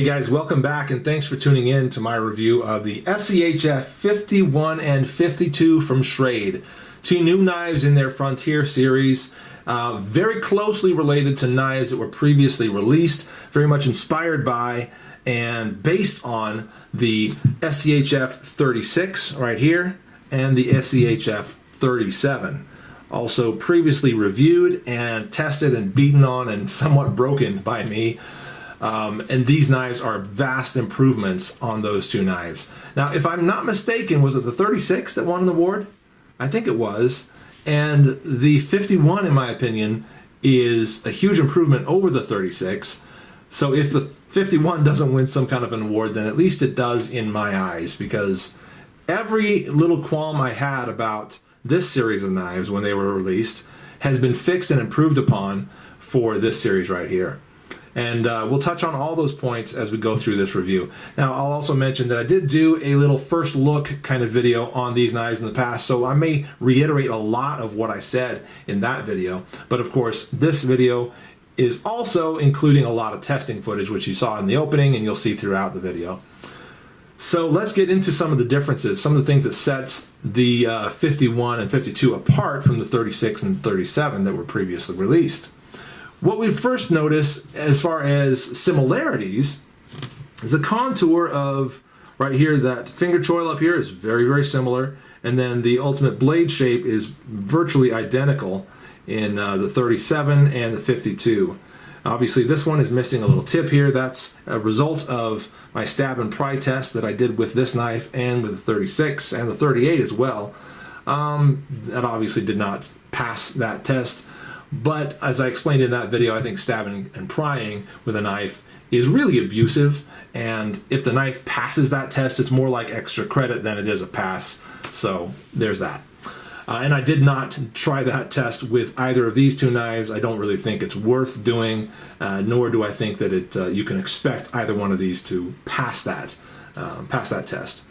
Hey guys, welcome back and thanks for tuning in to my review of the SCHF 51 and 52 from Shrade. Two new knives in their Frontier series, very closely related to knives that were previously released, very much inspired by and based on the SCHF 36 right here and the SCHF 37. Also previously reviewed and tested and beaten on and somewhat broken by me. And these knives are vast improvements on those two knives. Now, if I'm not mistaken, was it the 36 that won an award? I think it was. And the 51, in my opinion, is a huge improvement over the 36. So if the 51 doesn't win some kind of an award, then at least it does in my eyes, because every little qualm I had about this series of knives when they were released has been fixed and improved upon for this series right here. And we'll touch on all those points as we go through this review. Now, I'll also mention that I did do a little first look kind of video on these knives in the past, so I may reiterate a lot of what I said in that video. But of course, this video is also including a lot of testing footage, which you saw in the opening and you'll see throughout the video. So let's get into some of the differences, some of the things that sets the 51 and 52 apart from the 36 and 37 that were previously released. What we first notice as far as similarities is the contour of right here, that finger choil up here is very, very similar. And then the ultimate blade shape is virtually identical in the 37 and the 52. Obviously this one is missing a little tip here. That's a result of my stab and pry test that I did with this knife and with the 36 and the 38 as well. That obviously did not pass that test. But as I explained in that video, I think stabbing and prying with a knife is really abusive, and if the knife passes that test, it's more like extra credit than it is a pass. So there's that. And I did not try that test with either of these two knives. I don't really think it's worth doing, nor do I think that you can expect either one of these to pass that test.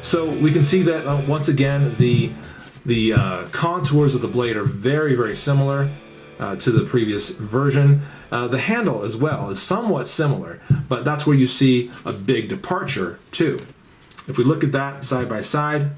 So we can see that once again the contours of the blade are very, very similar to the previous version. The handle as well is somewhat similar, but that's where you see a big departure too. If we look at that side by side,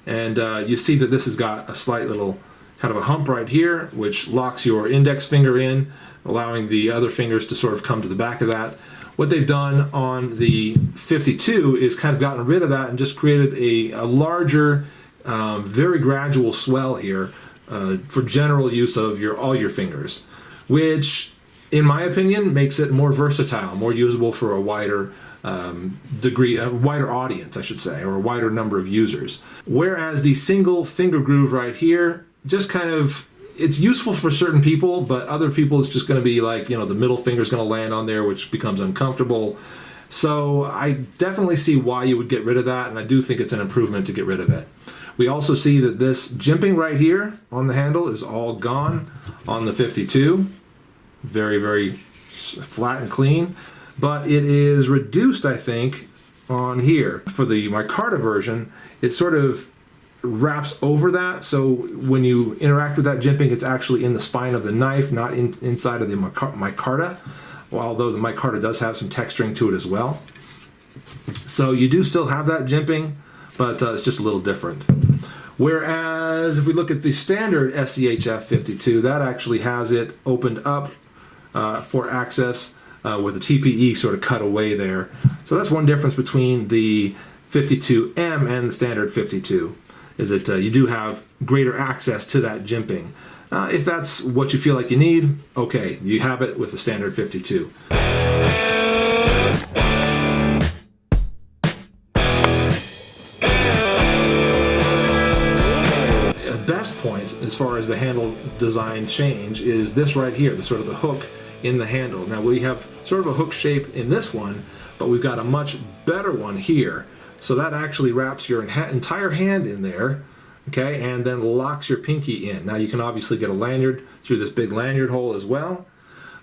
and you see that this has got a slight little kind of a hump right here, which locks your index finger in, allowing the other fingers to sort of come to the back of that. What they've done on the 52 is kind of gotten rid of that and just created a larger, very gradual swell here for general use of all your fingers, which, in my opinion, makes it more versatile, more usable for a wider wider audience, I should say, or a wider number of users. Whereas the single finger groove right here just kind of, it's useful for certain people, but other people it's just going to be like, you know, the middle finger is going to land on there, which becomes uncomfortable. So I definitely see why you would get rid of that, and I do think it's an improvement to get rid of it. We also see that this jimping right here on the handle is all gone on the 52. Very, very flat and clean. But it is reduced, I think, on here. For the micarta version, it sort of wraps over that, so when you interact with that jimping, it's actually in the spine of the knife, not inside of the micarta, although the micarta does have some texturing to it as well. So you do still have that jimping, but it's just a little different. Whereas if we look at the standard SCHF 52, that actually has it opened up for access with the TPE sort of cut away there. So that's one difference between the 52M and the standard 52. Is that you do have greater access to that jimping. If that's what you feel like you need, okay, you have it with the standard 52. The best point as far as the handle design change is this right here, the sort of the hook in the handle. Now we have sort of a hook shape in this one, but we've got a much better one here. So that actually wraps your entire hand in there, okay, and then locks your pinky in. Now you can obviously get a lanyard through this big lanyard hole as well,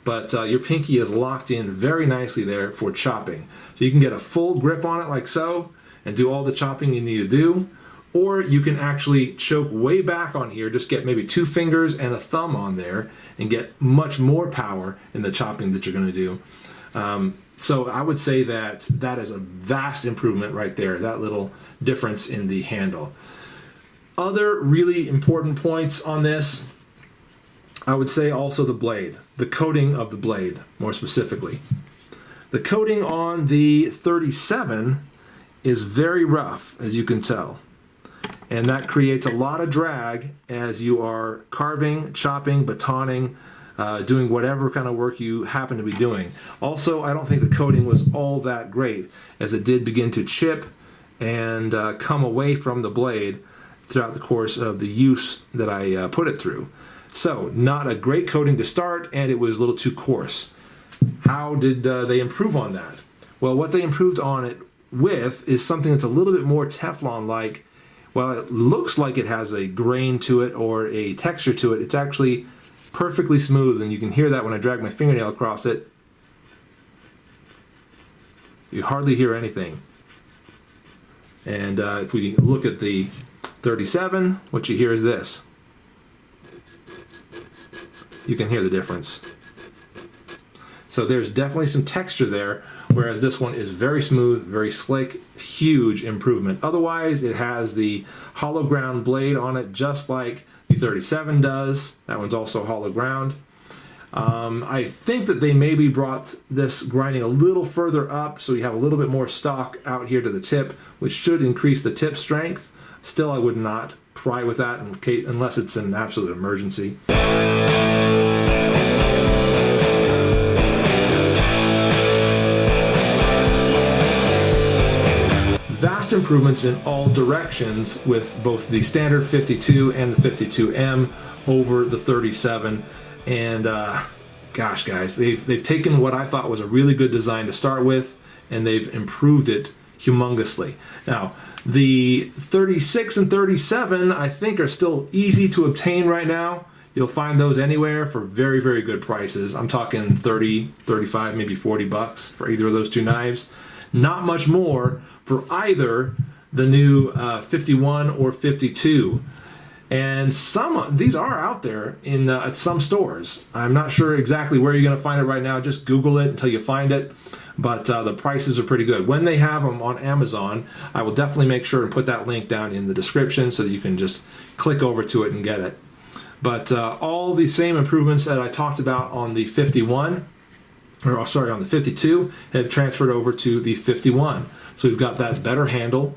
but your pinky is locked in very nicely there for chopping. So you can get a full grip on it like so and do all the chopping you need to do, or you can actually choke way back on here, just get maybe 2 fingers and a thumb on there and get much more power in the chopping that you're going to do. So I would say that that is a vast improvement right there, that little difference in the handle. Other really important points on this, I would say also the blade, the coating of the blade more specifically. The coating on the 37 is very rough, as you can tell. And that creates a lot of drag as you are carving, chopping, batoning, doing whatever kind of work you happen to be doing. Also, I don't think the coating was all that great, as it did begin to chip and come away from the blade throughout the course of the use that I put it through. So, not a great coating to start, and it was a little too coarse. How did they improve on that? Well, what they improved on it with is something that's a little bit more Teflon-like. Well, it looks like it has a grain to it or a texture to it. It's actually perfectly smooth, and you can hear that when I drag my fingernail across it. You hardly hear anything. And if we look at the 37, what you hear is this. You can hear the difference. So there's definitely some texture there, whereas this one is very smooth, very slick, huge improvement. Otherwise, it has the hollow ground blade on it, just like the 37 does. That one's also hollow ground. I think that they maybe brought this grinding a little further up, so you have a little bit more stock out here to the tip, which should increase the tip strength. Still, I would not pry with that unless it's an absolute emergency. Vast improvements in all directions with both the standard 52 and the 52M over the 37. And gosh, guys, they've taken what I thought was a really good design to start with, and they've improved it humongously. Now, the 36 and 37, I think, are still easy to obtain right now. You'll find those anywhere for very, very good prices. I'm talking 30, 35, maybe 40 bucks for either of those two knives. Not much more for either the new 51 or 52. And these are out there in at some stores. I'm not sure exactly where you're going to find it right now. Just Google it until you find it. But the prices are pretty good. When they have them on Amazon, I will definitely make sure and put that link down in the description so that you can just click over to it and get it. But all the same improvements that I talked about on the 51, or sorry, on the 52, have transferred over to the 51. So we've got that better handle,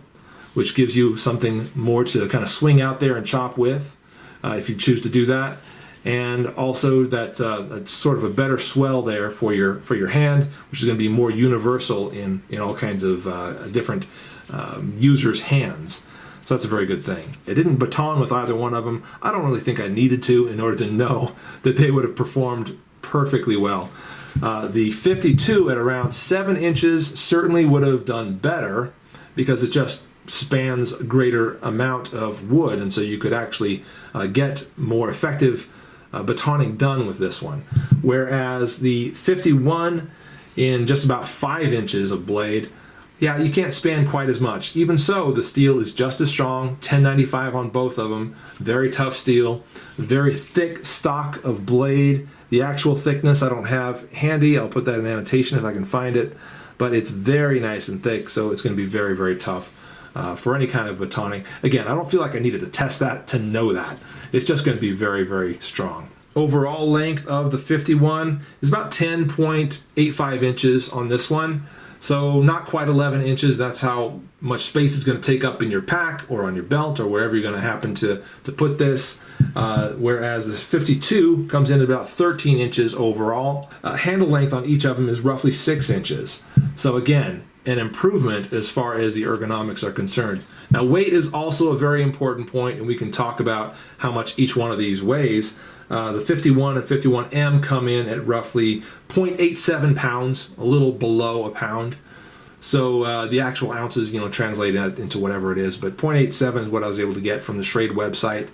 which gives you something more to kind of swing out there and chop with, if you choose to do that. And also that sort of a better swell there for your hand, which is going to be more universal in all kinds of different users' hands. So that's a very good thing. It didn't baton with either one of them. I don't really think I needed to in order to know that they would have performed perfectly well. The 52 at around 7 inches certainly would have done better because it just spans a greater amount of wood, and so you could actually get more effective batoning done with this one. Whereas the 51 in just about 5 inches of blade, yeah, you can't span quite as much. Even so, the steel is just as strong, 1095 on both of them, very tough steel, very thick stock of blade. The actual thickness I don't have handy. I'll put that in annotation if I can find it. But it's very nice and thick, so it's going to be very, very tough for any kind of batoning. Again, I don't feel like I needed to test that to know that. It's just going to be very, very strong. Overall length of the 51 is about 10.85 inches on this one. So not quite 11 inches. That's how much space it's going to take up in your pack or on your belt or wherever you're going to happen to put this. Whereas the 52 comes in at about 13 inches overall. Handle length on each of them is roughly 6 inches. So again, an improvement as far as the ergonomics are concerned. Now, weight is also a very important point, and we can talk about how much each one of these weighs. The 51 and 51M come in at roughly 0.87 pounds, a little below a pound. So the actual ounces, translate that into whatever it is, but 0.87 is what I was able to get from the Shrade website.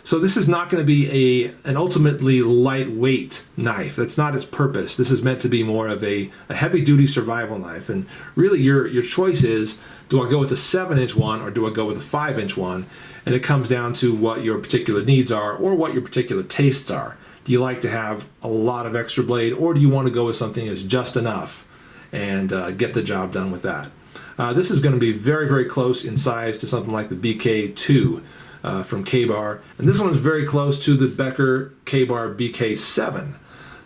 So this is not going to be an ultimately lightweight knife. That's not its purpose. This is meant to be more of a heavy-duty survival knife. And really your choice is, do I go with a 7-inch one or do I go with a 5-inch one? And it comes down to what your particular needs are or what your particular tastes are. Do you like to have a lot of extra blade, or do you want to go with something that's just enough and get the job done with that? This is going to be very, very close in size to something like the BK2 from K-Bar, and this one is very close to the Becker K-Bar BK7.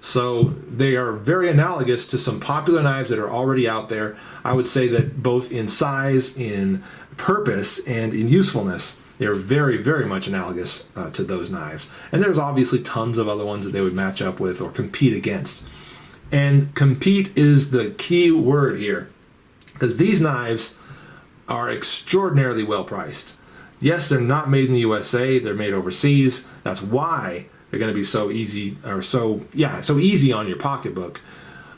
So they are very analogous to some popular knives that are already out there. I would say that both in size, in purpose, and in usefulness, they're very, very much analogous to those knives. And there's obviously tons of other ones that they would match up with or compete against. And compete is the key word here, because these knives are extraordinarily well priced. Yes, they're not made in the USA, they're made overseas. That's why they're going to be so easy, or so easy on your pocketbook.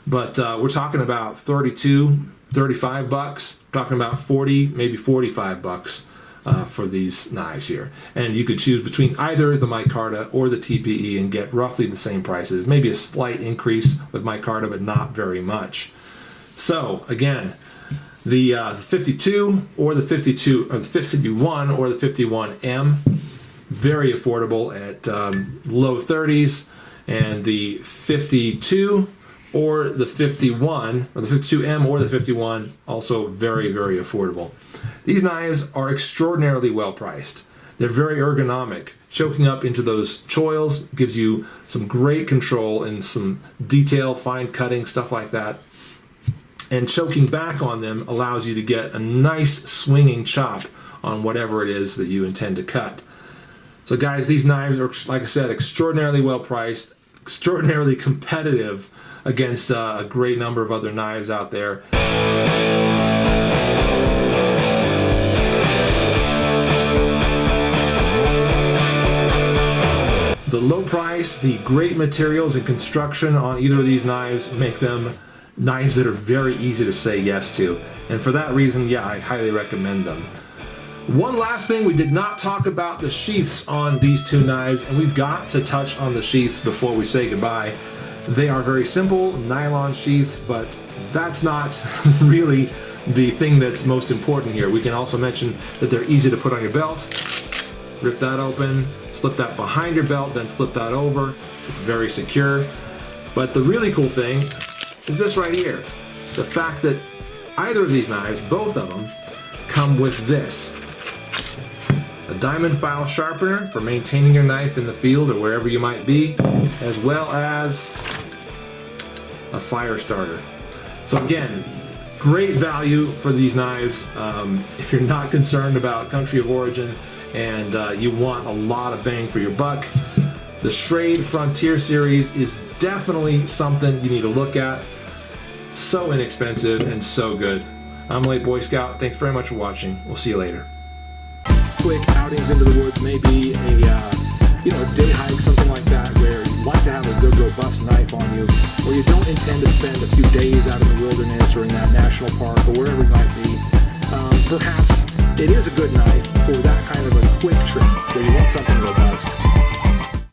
But we're talking about 32, 35 bucks, talking about 40, maybe 45 bucks for these knives here. And you could choose between either the micarta or the TPE and get roughly the same prices. Maybe a slight increase with micarta, but not very much. So again, the 52 or the 52 or the 51 or the 51M, very affordable at low 30s, and the 52 or the 51 or the 52M or the 51 also very, very affordable. These knives are extraordinarily well priced. They're very ergonomic. Choking up into those choils gives you some great control and some detail, fine cutting, stuff like that. And choking back on them allows you to get a nice swinging chop on whatever it is that you intend to cut. So guys, these knives are, like I said, extraordinarily well priced, extraordinarily competitive against a great number of other knives out there. The low price, the great materials and construction on either of these knives make them knives that are very easy to say yes to. And for that reason, yeah, I highly recommend them. One last thing, we did not talk about the sheaths on these two knives, and we've got to touch on the sheaths before we say goodbye. They are very simple nylon sheaths, but that's not really the thing that's most important here. We can also mention that they're easy to put on your belt. Rip that open, slip that behind your belt, then slip that over. It's very secure. But the really cool thing is this right here. The fact that either of these knives, both of them, come with this. A diamond file sharpener for maintaining your knife in the field or wherever you might be, as well as a fire starter. So again, great value for these knives. If you're not concerned about country of origin and you want a lot of bang for your buck, the Shrade Frontier series is definitely something you need to look at. So inexpensive and so good. I'm Late Boy Scout. Thanks very much for watching. We'll see you later. Quick outings into the woods, maybe a day hike, something like that, where you want to have a good robust knife on you, or you don't intend to spend a few days out in the wilderness or in that national park or wherever it might be. Perhaps it is a good knife for that kind of a quick trip where you want something robust.